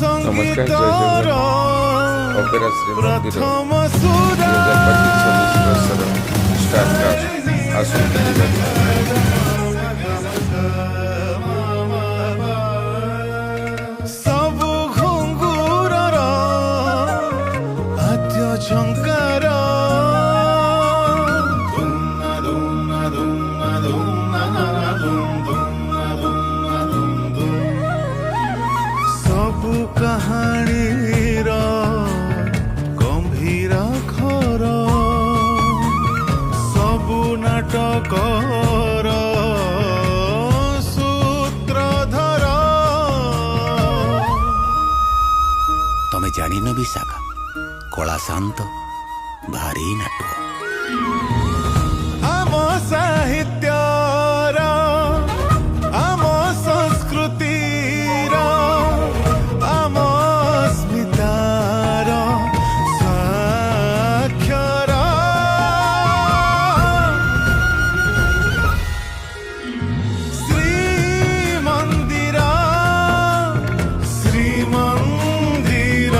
नमस्कार, जय जगन्नाथ। ऑपेरा श्रीमंदिर 2025-26 ବର୍ଷର ଷ୍ଟାରକାଷ୍ଟ ଆସନ୍ତୁ। ସବୁ ଘୁଙ୍ଗୁରର ଆଦ୍ୟ ଝଙ୍କାର ସବୁ କାହାଣୀର ଗମ୍ଭୀର ଖର ସବୁ ନାଟକର ସୂତ୍ରଧର। ତମେ ଜାଣିନ ବିଶାଖା, କଳା ଶାନ୍ତ ଭାରି ନାଟୁଆ। ଆମ ସାହିତ୍ୟର ଆମ ସଂସ୍କୃତିର ଆମ ସ୍ମିତାର ସ୍ୱାକ୍ଷର। ଶ୍ରୀମନ୍ଦିର ଶ୍ରୀମନ୍ଦିର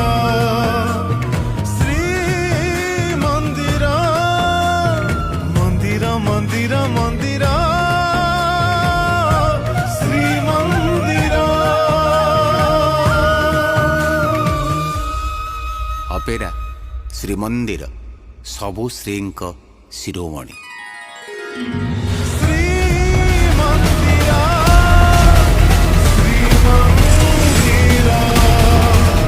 ଶ୍ରୀମନ୍ଦିର ମନ୍ଦିର ମନ୍ଦିର ମନ୍ଦିର ଶ୍ରୀମନ୍ଦିର। ଅପେରା ଶ୍ରୀମନ୍ଦିର ସବୁ ଶ୍ରୀଙ୍କ ଶିରୋମଣି।